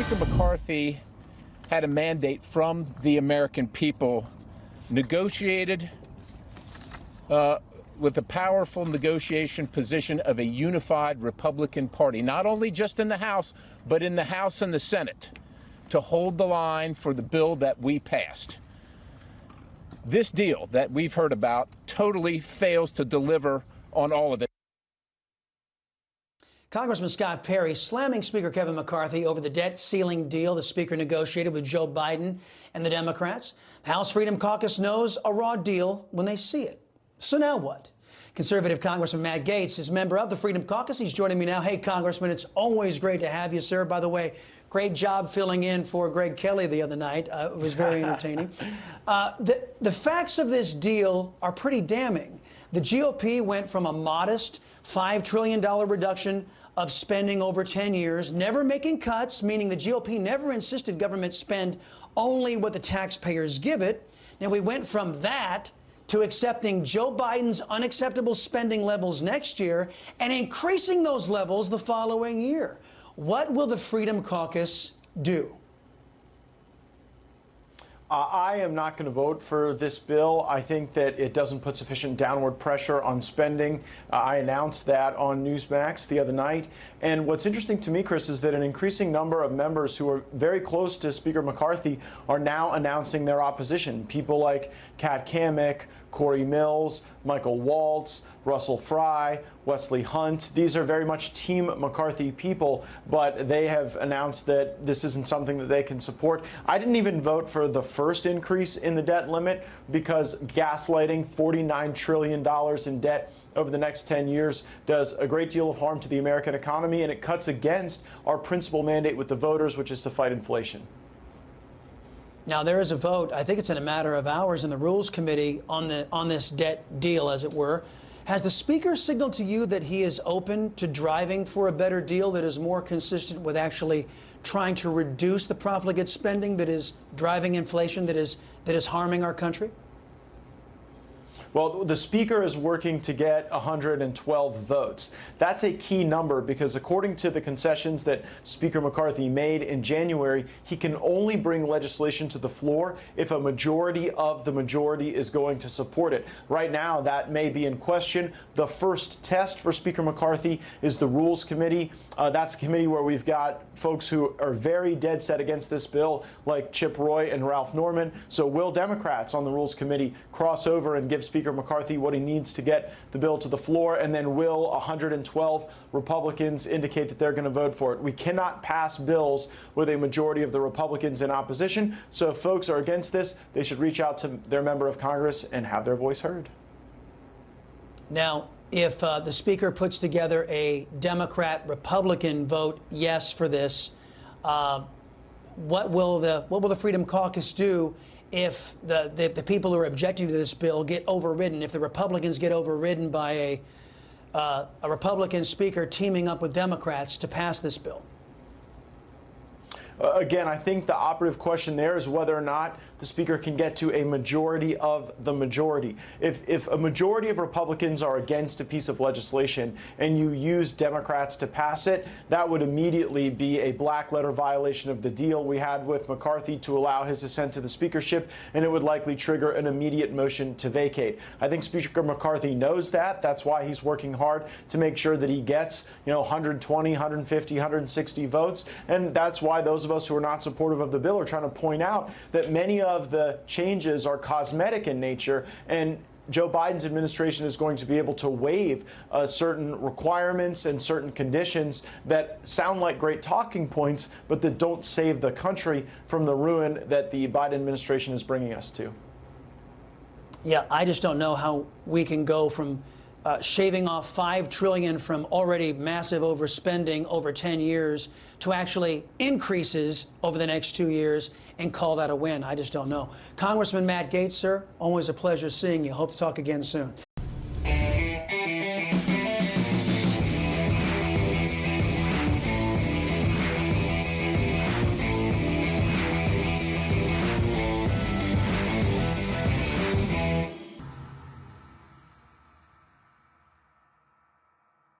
Speaker McCarthy had a mandate from the American people, negotiated with the powerful negotiation position of a unified Republican Party, not only just in the House, but in the House and the Senate, to hold the line for the bill that we passed. This deal that we've heard about totally fails to deliver on all of it. Congressman Scott Perry slamming Speaker Kevin McCarthy over the debt ceiling deal the Speaker negotiated with Joe Biden and the Democrats. The House Freedom Caucus knows a raw deal when they see it. So now what? Conservative Congressman Matt Gaetz is member of the Freedom Caucus. He's joining me now. Hey, Congressman, it's always great to have you, sir. By the way, great job filling in for Greg Kelly the other night. It was very entertaining. The facts of this deal are pretty damning. The GOP went from a modest $5 trillion reduction of spending over 10 years, never making cuts, meaning the GOP never insisted government spend only what the taxpayers give it. Now, we went from that to accepting Joe Biden's unacceptable spending levels next year and increasing those levels the following year. What will the Freedom Caucus do? I am not going to vote for this bill. I think that it doesn't put sufficient downward pressure on spending. I announced that on Newsmax the other night. And what's interesting to me, Chris, is that an increasing number of members who are very close to Speaker McCarthy are now announcing their opposition. People like Kat Cammack, Corey Mills, Michael Waltz, Russell Fry, Wesley Hunt. These are very much Team McCarthy people, but they have announced that this isn't something that they can support. I didn't even vote for the first increase in the debt limit because gaslighting $49 trillion in debt over the next 10 years does a great deal of harm to the American economy, and it cuts against our principal mandate with the voters, which is to fight inflation. Now, there is a vote, I think it's in a matter of hours, in the Rules Committee on this debt deal, as it were. Has the Speaker signaled to you that he is open to driving for a better deal that is more consistent with actually trying to reduce the profligate spending that is driving inflation, that is harming our country? Well, the Speaker is working to get 112 votes. That's a key number because according to the concessions that Speaker McCarthy made in January, he can only bring legislation to the floor if a majority of the majority is going to support it. Right now, that may be in question. The first test for Speaker McCarthy is the Rules Committee. That's a committee where we've got folks who are very dead set against this bill, like Chip Roy and Ralph Norman. So will Democrats on the Rules Committee cross over and give Speaker McCarthy what he needs to get the bill to the floor, and then will 112 Republicans indicate that they're going to vote for it? We cannot pass bills with a majority of the Republicans in opposition, so if folks are against this, they should reach out to their member of Congress and have their voice heard. Now, if the Speaker puts together a Democrat-Republican vote yes for this, what will the Freedom Caucus do if the people who are objecting to this bill get overridden, if the Republicans get overridden by a Republican Speaker teaming up with Democrats to pass this bill? Again, I think the operative question there is whether or not the Speaker can get to a majority of the majority. If a majority of Republicans are against a piece of legislation and you use Democrats to pass it, that would immediately be a black letter violation of the deal we had with McCarthy to allow his ascent to the speakership, and it would likely trigger an immediate motion to vacate. I think Speaker McCarthy knows that. That's why he's working hard to make sure that he gets, 120, 150, 160 votes, and that's why those of us who are not supportive of the bill are trying to point out that many of the changes are cosmetic in nature, and Joe Biden's administration is going to be able to waive certain requirements and certain conditions that sound like great talking points, but that don't save the country from the ruin that the Biden administration is bringing us to. Yeah, I just don't know how we can go from shaving off $5 trillion from already massive overspending over 10 years to actually increases over the next 2 years and call that a win. I just don't know. Congressman Matt Gaetz, sir, always a pleasure seeing you. Hope to talk again soon.